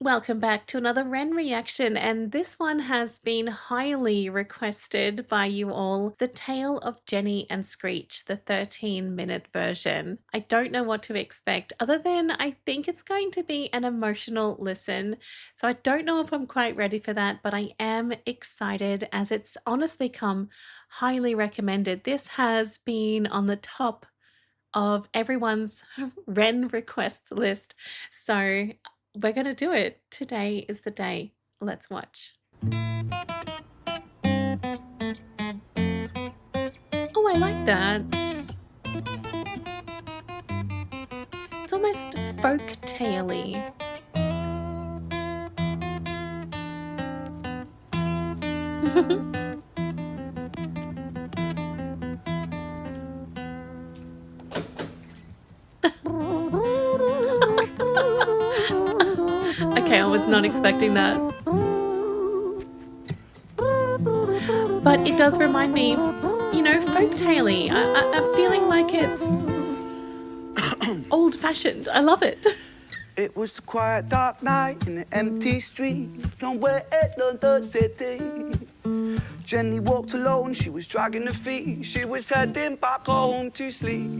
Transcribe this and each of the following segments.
Welcome back to another Ren reaction, and this one has been highly requested by you all. The Tale of Jenny and Screech, the 13-minute version. I don't know what to expect other than I think it's going to be an emotional listen. So I don't know if I'm quite ready for that, but I am excited as it's honestly come highly recommended. This has been on the top of everyone's Ren requests list. So we're going to do it. Today is the day. Let's watch. Oh, I like that. It's almost folk tale-y. Okay, I was not expecting that. But it does remind me, you know, folk-tale-y. I'm feeling like it's old-fashioned. I love it. It was a quiet, dark night in an empty street somewhere in London City. Jenny walked alone, she was dragging her feet. She was heading back home to sleep.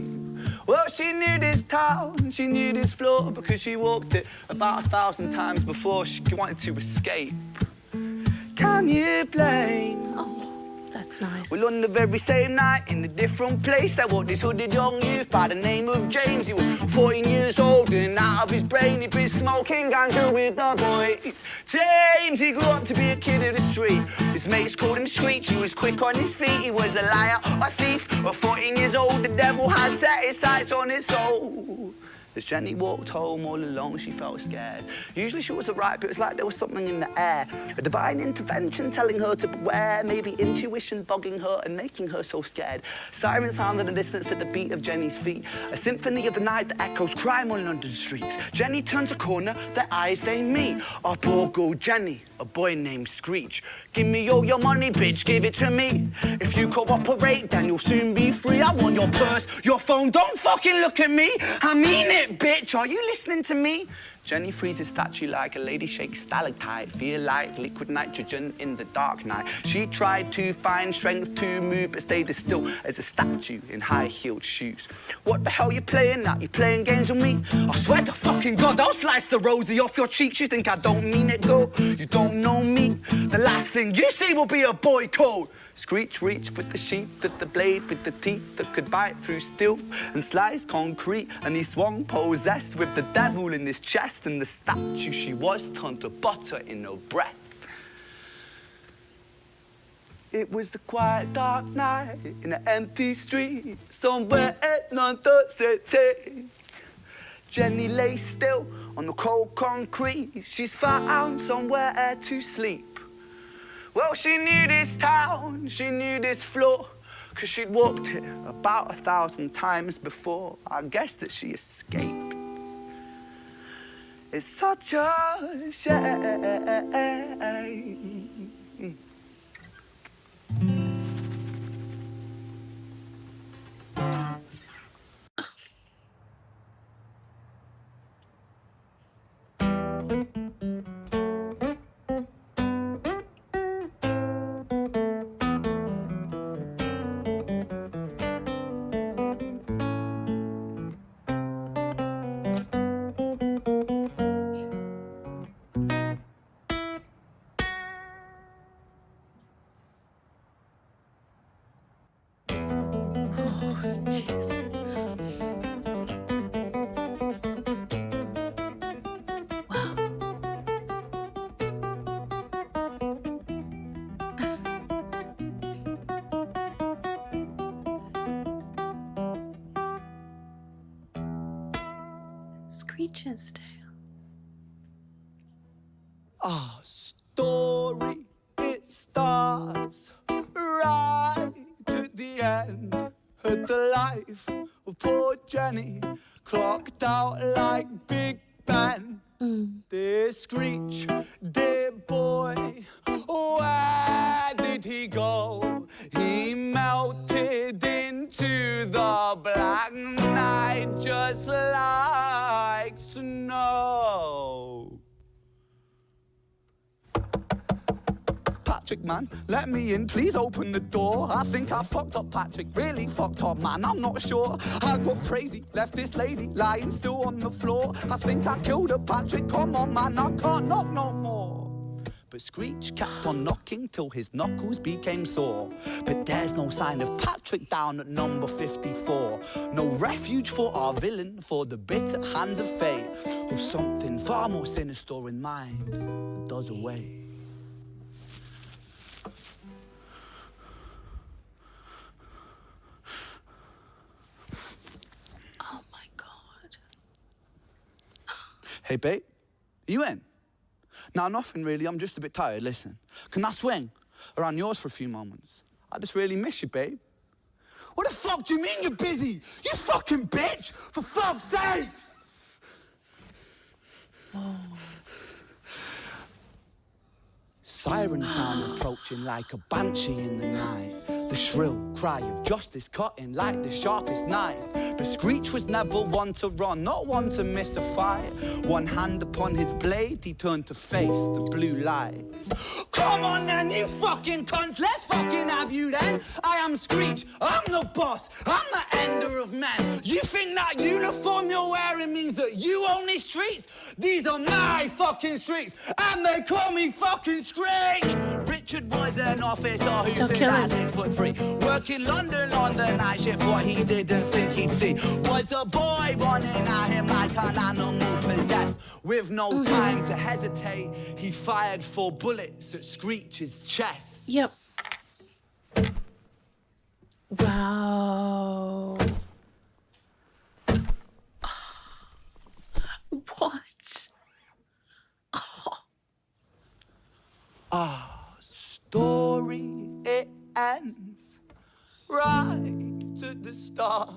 Well, she knew this town, she knew this floor, because she walked it about 1,000 times before. She wanted to escape. Can you blame? Oh, that's nice. Well, on the very same night, in a different place, there walked this hooded young youth by the name of James. He was 14 years old and out of his brain. He'd been smoking ganja with the boys. James, he grew up to be a kid of the street. His mates called him Screech. He was quick on his feet. He was a liar, a thief. At 14 years old, the devil had set his sights on his soul. As Jenny walked home all alone, she felt scared. Usually she was alright, but it was like there was something in the air. A divine intervention telling her to beware, maybe intuition bogging her and making her so scared. Sirens sounded in the distance at the beat of Jenny's feet. A symphony of the night that echoes crime on London streets. Jenny turns a corner, their eyes they meet. Up or go Jenny, a boy named Screech. Give me all your money, bitch, give it to me. If you cooperate, then you'll soon be free. I want your purse, your phone, don't fucking look at me. I mean it, bitch, are you listening to me? Jenny freezes statue like a lady shakes stalactite. Feel like liquid nitrogen in the dark night. She tried to find strength to move, but stayed as still as a statue in high-heeled shoes. What the hell you playing at? You playing games with me? I swear to fucking God, I'll slice the rosy off your cheeks. You think I don't mean it, girl? You don't know me. The last thing you see will be a boy code. Screech reached with the sheath, with the blade, with the teeth that could bite through steel and slice concrete. And he swung possessed with the devil in his chest, and the statue she was turned to butter in her breath. It was a quiet, dark night in an empty street somewhere in London City. Jenny lay still on the cold concrete. She's found somewhere to sleep. Well, she knew this town, she knew this floor, 'cause she'd walked it about 1,000 times before. I guess that she escaped. It's such a shame. Oh, jeez. Wow. Screech's tale. Our story, it starts right at the end. At the life of poor Jenny, clocked out like Big Ben. Dear Screech, dear boy, where did he go? He melted into the black night just like snow. Patrick, man. Let me in, please open the door. I think I fucked up Patrick, really fucked up, man. I'm not sure. I got crazy, left this lady lying still on the floor. I think I killed her, Patrick. Come on, man, I can't knock no more. But Screech kept on knocking till his knuckles became sore. But there's no sign of Patrick down at number 54. No refuge for our villain, for the bitter hands of fate, with something far more sinister in mind that does away. Oh my God. Hey, babe, you in? Now, nothing really, I'm just a bit tired, listen. Can I swing around yours for a few moments? I just really miss you, babe. What the fuck do you mean you're busy? You fucking bitch! For fuck's sakes! Oh. Siren sounds approaching like a banshee in the night. The shrill cry of justice cutting like the sharpest knife. But Screech was never one to run, not one to miss a fight. One hand upon his blade, he turned to face the blue lights. Come on then, you fucking cunts, let's fucking have you then. I am Screech, I'm the boss, I'm the ender of men. You think that uniform you're wearing means that you own these streets? These are my fucking streets, and they call me fucking Screech. Richard was an officer who stood at 6'3", working London on the night shift. What he didn't think he'd see was a boy running at him like an animal possessed. With no time to hesitate, he fired 4 bullets at Screech's chest. Yep. Wow. What? Our story, it ends right at the start.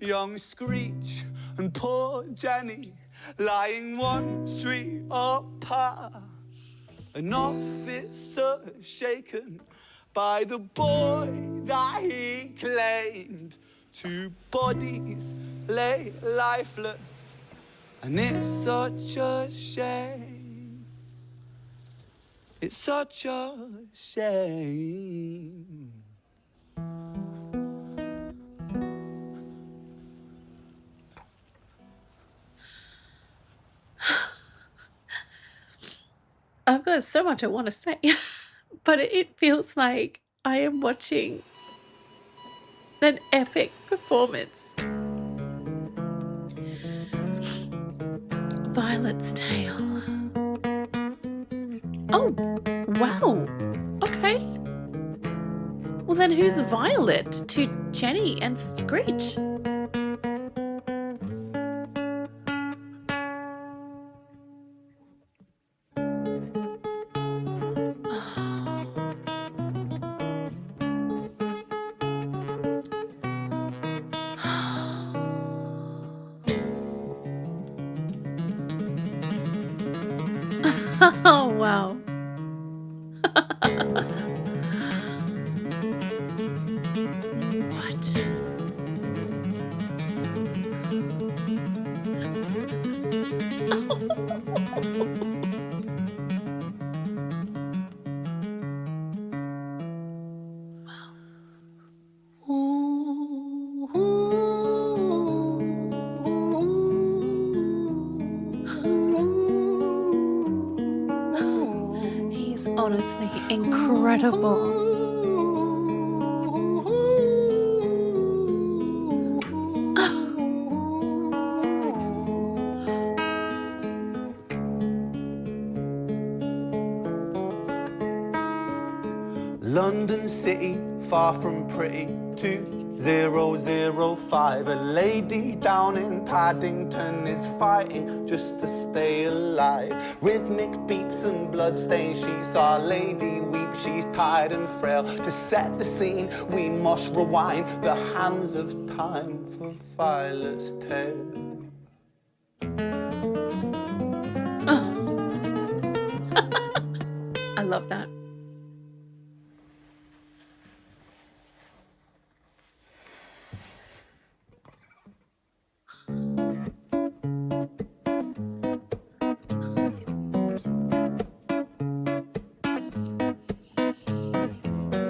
Young Screech and poor Jenny lying 1 street apart. An officer shaken by the boy that he claimed. 2 bodies lay lifeless, and it's such a shame. It's such a shame. I've got so much I want to say, but it feels like I am watching an epic performance. Violet's Tale. Oh, wow. Okay. Well, then who's Violet to Jenny and Screech? Oh, wow. What? He's honestly incredible. London City, far from pretty, 2005. A lady down in Paddington is fighting just to stay alive. Rhythmic beeps and bloodstains, she saw a lady weep. She's tired and frail. To set the scene, we must rewind the hands of time for Violet's Tale. I love that.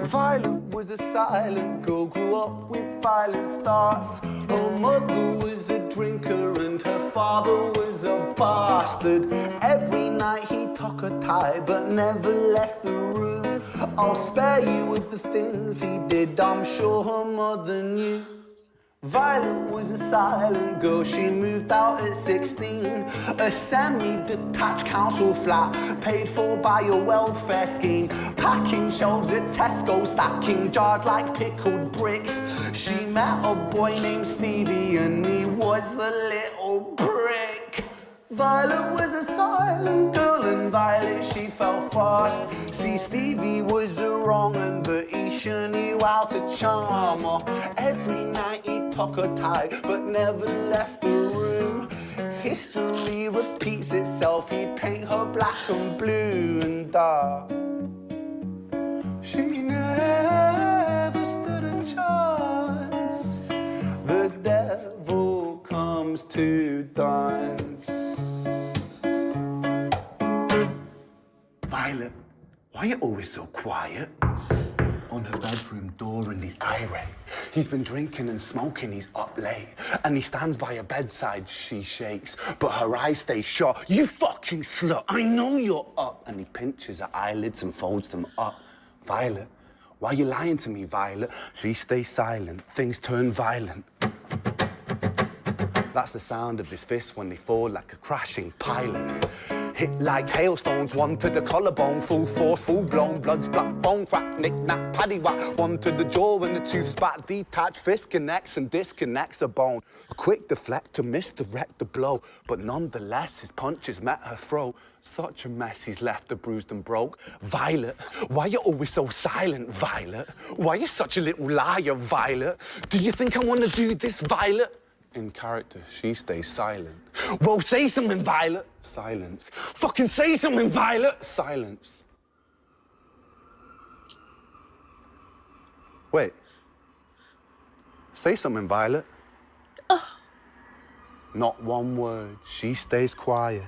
Violet was a silent girl, grew up with violent starts. Her mother was a drinker and her father was a bastard. Every night he took her tie but never left the room. I'll spare you with the things he did, I'm sure her mother knew. Violet was a silent girl, she moved out at 16. A semi-detached council flat, paid for by a welfare scheme. Packing shelves at Tesco, stacking jars like pickled bricks. She met a boy named Stevie and he was a little prick. Violet was a silent girl and Violet, she fell fast. See, Stevie was a wrong un, but he sure knew how to charm her. Every night he took her tie, but never left the room. History repeats itself, he'd paint her black and blue and dark. She never stood a chance. The devil comes to dance. Violet, why are you always so quiet? On her bedroom door and he's irate. He's been drinking and smoking, he's up late. And he stands by her bedside, she shakes, but her eyes stay shut. You fucking slut, I know you're up. And he pinches her eyelids and folds them up. Violet, why are you lying to me, Violet? She stays silent, things turn violent. That's the sound of his fists when they fall like a crashing pilot. Hit like hailstones, one to the collarbone, full force, full blown, blood splat, bone crack, knick-knack, paddywhack, one to the jaw and the tooth spat, detached fist connects and disconnects a bone. A quick deflect to misdirect the blow, but nonetheless his punches met her throat. Such a mess he's left her bruised and broke. Violet, why you always so silent, Violet? Why you such a little liar, Violet? Do you think I want to do this, Violet? In character, she stays silent. Well, say something, Violet. Silence. Fucking say something, Violet. Silence. Wait. Say something, Violet. Oh. Not one word. She stays quiet.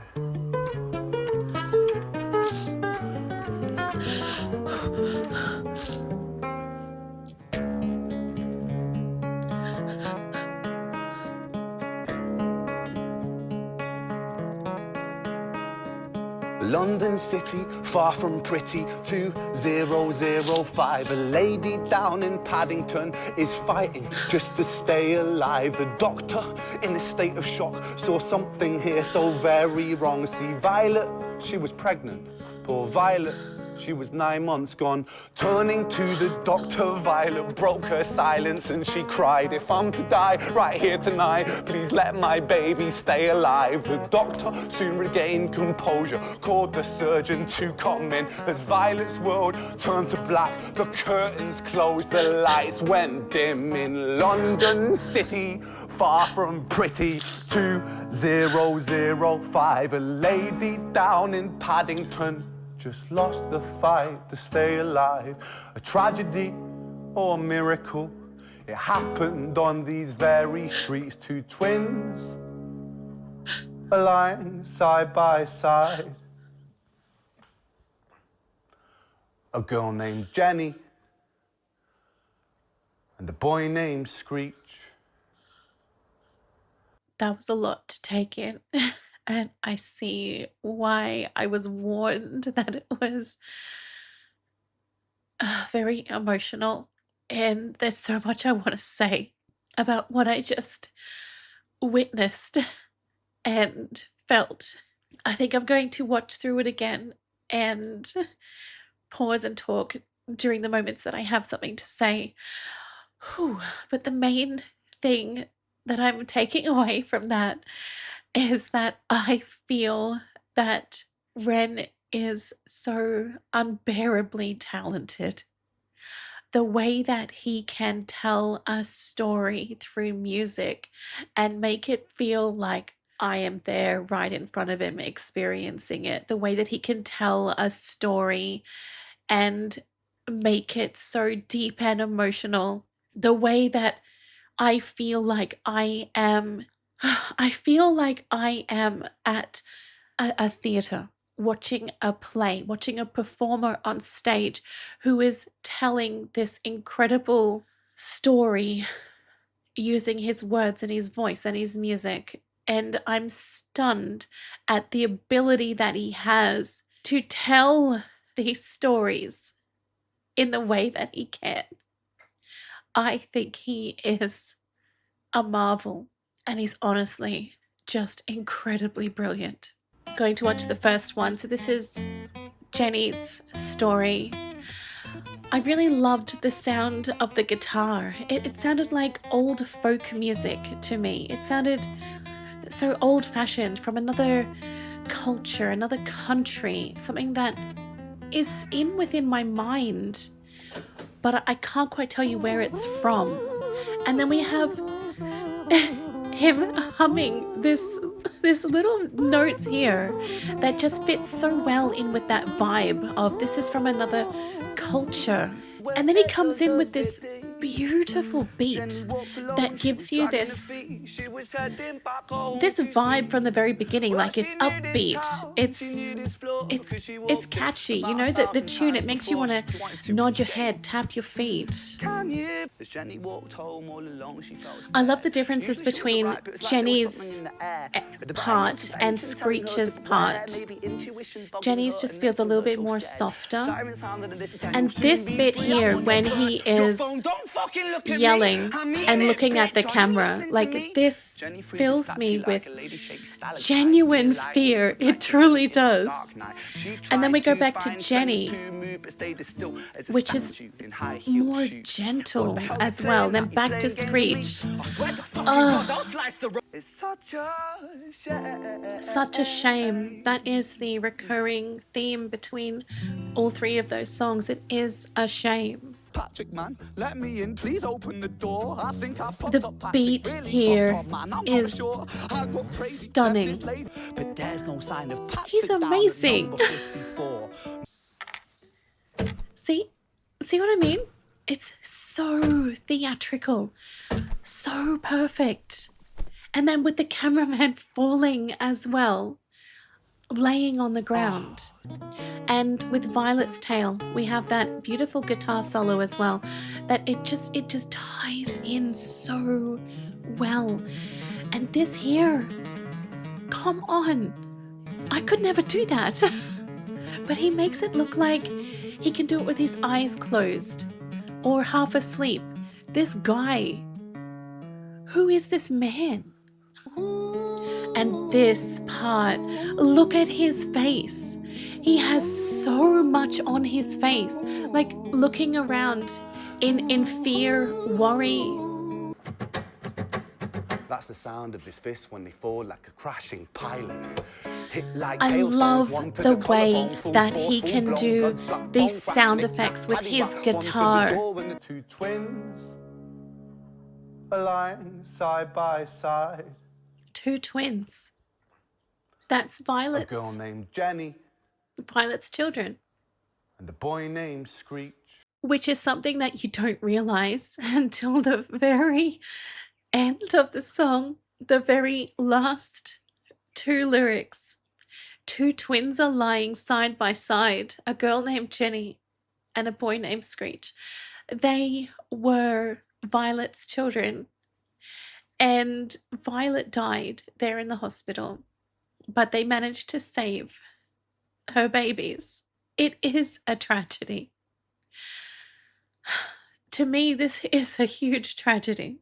London City, far from pretty, 2005. A lady down in Paddington is fighting just to stay alive. The doctor, in a state of shock, saw something here so very wrong. See, Violet, she was pregnant. Poor Violet, she was 9 months gone. Turning to the doctor, Violet broke her silence and she cried, if I'm to die right here tonight, please let my baby stay alive. The doctor soon regained composure, called the surgeon to come in. As Violet's world turned to black, the curtains closed, the lights went dim. In London City, far from pretty, 2005. A lady down in Paddington just lost the fight to stay alive. A tragedy or a miracle, it happened on these very streets. Two twins are lying side by side. A girl named Jenny and a boy named Screech. That was a lot to take in. And I see why I was warned that it was very emotional. And there's so much I want to say about what I just witnessed and felt. I think I'm going to watch through it again and pause and talk during the moments that I have something to say. Whew. But the main thing that I'm taking away from that is that I feel that Ren is so unbearably talented. The way that he can tell a story through music and make it feel like I am there right in front of him experiencing it. The way that he can tell a story and make it so deep and emotional. The way that I feel like I am at a theater watching a play, watching a performer on stage who is telling this incredible story using his words and his voice and his music. And I'm stunned at the ability that he has to tell these stories in the way that he can. I think he is a marvel, and he's honestly just incredibly brilliant. Going to watch the first one. So this is Jenny's story. I really loved the sound of the guitar. It sounded like old folk music to me. It sounded so old-fashioned, from another culture, another country, something that is within my mind, but I can't quite tell you where it's from. And then we have him humming this little notes here that just fits so well in with that vibe of this is from another culture. And then he comes in with this beautiful beat that gives you this vibe from the very beginning, like it's upbeat, it's catchy, you know, that the tune, it makes you want to nod your head, tap your feet. I love the differences between Jenny's part and Screech's part. Jenny's just feels a little bit more softer, and this bit here when he is yelling and looking at the camera, like this fills me with genuine fear. It truly does. And then we go back to Jenny, which is more gentle as well. Then back to Screech. Oh, such a shame. That is the recurring theme between all three of those songs. It is a shame. Patrick, man, let me in. Please open the door. I think I fucked The up Patrick beat really here hard, man. I'm is sure I got crazy, stunning. left this late, but there's no sign of Patrick. He's amazing. Down at number 54. See what I mean? It's so theatrical, so perfect. And then with the cameraman falling as well, laying on the ground. And with Violet's Tale, we have that beautiful guitar solo as well, that it just ties in so well. And this here, come on, I could never do that. But he makes it look like he can do it with his eyes closed or half asleep. This guy, who is this man? And this part, look at his face. He has so much on his face, like looking around in fear, worry. That's the sound of his fists when they fall like a crashing pilot. Like I love the way that he can do these sound effects with his guitar. The two twins are lying side by side. Two twins. That's A girl Violet's named Jenny children. and a boy named Screech. Which is something that you don't realize until the very end of the song, the very last two lyrics. Two twins are lying side by side, a girl named Jenny and a boy named Screech. They were Violet's children, and Violet died there in the hospital, but they managed to save her babies. It is a tragedy. To me, this is a huge tragedy.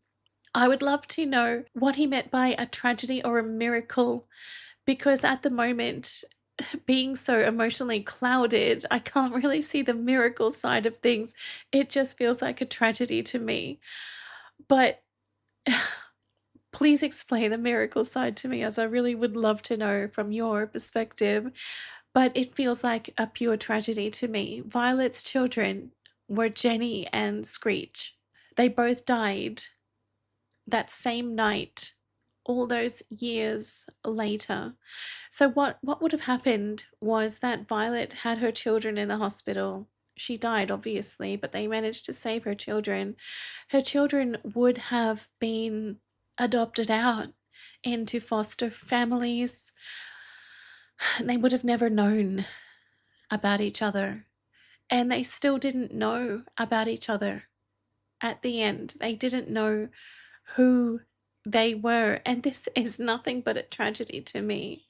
I would love to know what he meant by a tragedy or a miracle, because at the moment, being so emotionally clouded, I can't really see the miracle side of things. It just feels like a tragedy to me. But please explain the miracle side to me, as I really would love to know from your perspective. But it feels like a pure tragedy to me. Violet's children were Jenny and Screech. They both died that same night, all those years later. So what would have happened was that Violet had her children in the hospital. She died, obviously, but they managed to save her children. Her children would have been adopted out into foster families. they would have never known about each other. And they still didn't know about each other at the end. They didn't know who they were. And this is nothing but a tragedy to me.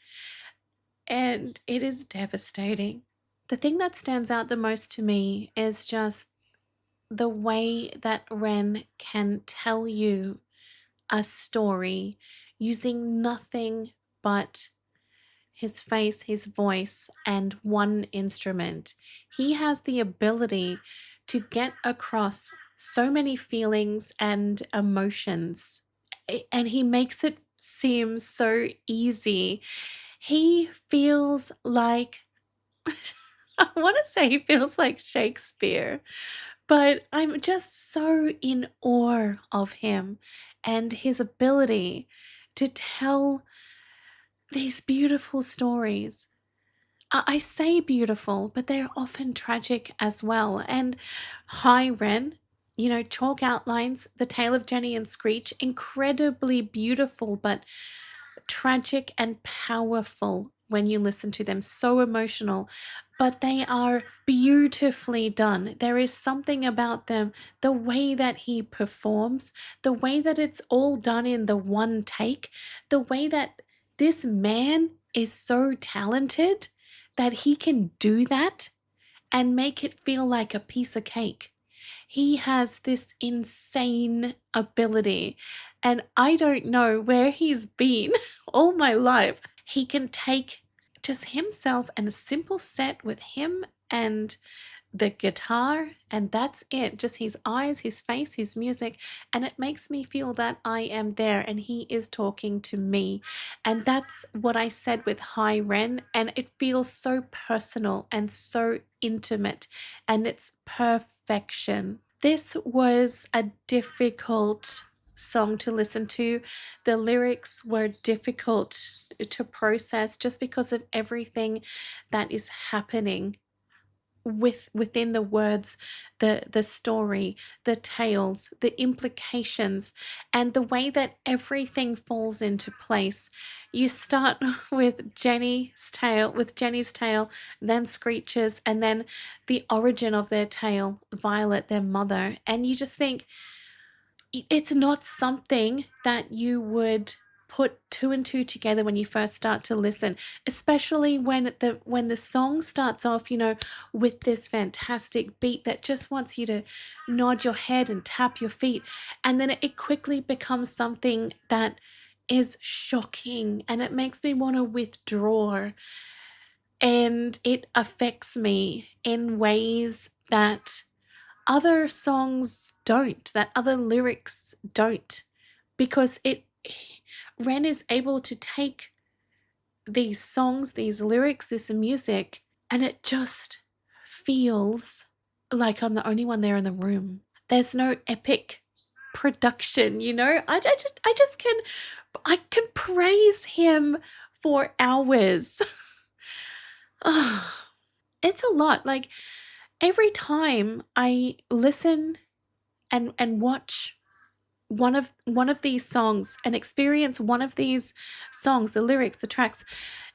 And it is devastating. The thing that stands out the most to me is just the way that Ren can tell you a story using nothing but his face, his voice, and one instrument. He has the ability to get across so many feelings and emotions, and he makes it seem so easy. He feels like I want to say he feels like Shakespeare, but I'm just so in awe of him and his ability to tell these beautiful stories. I say beautiful, but they're often tragic as well. And Hi Ren, chalk outlines, The Tale of Jenny and Screech, incredibly beautiful, but tragic and powerful when you listen to them, so emotional, but they are beautifully done. There is something about them, the way that he performs, the way that it's all done in the one take, the way that this man is so talented that he can do that and make it feel like a piece of cake. He has this insane ability, and I don't know where he's been all my life. He can take just himself and a simple set with him and the guitar, and that's it. Just his eyes, his face, his music, and it makes me feel that I am there and he is talking to me. And that's what I said with Hi Ren, and it feels so personal and so intimate, and it's perfection. This was a difficult song to listen to. The lyrics were difficult to process just because of everything that is happening within the words, the story, the tales, the implications, and the way that everything falls into place. You start with Jenny's tale, then Screech's, and then the origin of their tale, Violet, their mother, and you just think it's not something that you would put two and two together when you first start to listen, especially when the song starts off, with this fantastic beat that just wants you to nod your head and tap your feet, and then it quickly becomes something that is shocking and it makes me want to withdraw, and it affects me in ways that other songs don't, that other lyrics don't, because Ren is able to take these songs, these lyrics, this music, and it just feels like I'm the only one there in the room. There's no epic production, I can praise him for hours. Oh, it's a lot. Like every time I listen and watch one of these songs and experience one of these songs, the lyrics, the tracks,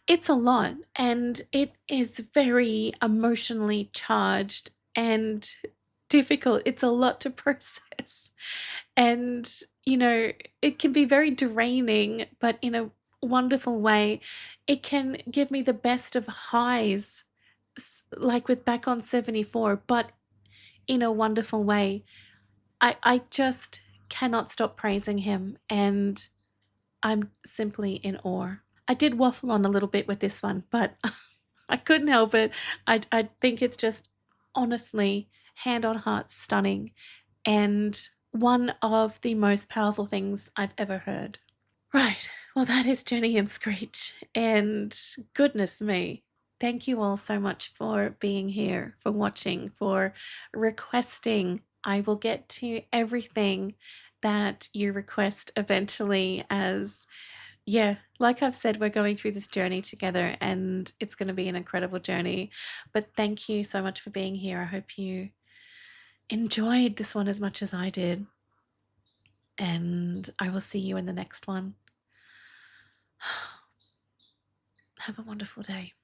it's a lot, and it is very emotionally charged and difficult. It's a lot to process, and it can be very draining, but in a wonderful way. It can give me the best of highs, like with Back on 74, but in a wonderful way. I just cannot stop praising him, and I'm simply in awe. I did waffle on a little bit with this one, but I couldn't help it. I think it's just honestly, hand on heart, stunning, and one of the most powerful things I've ever heard. Right. Well, that is Jenny and Screech. And goodness me, thank you all so much for being here, for watching, for requesting. I will get to everything that you request eventually, as, yeah, like I've said, we're going through this journey together and it's going to be an incredible journey. But thank you so much for being here. I hope you enjoyed this one as much as I did. And I will see you in the next one. Have a wonderful day.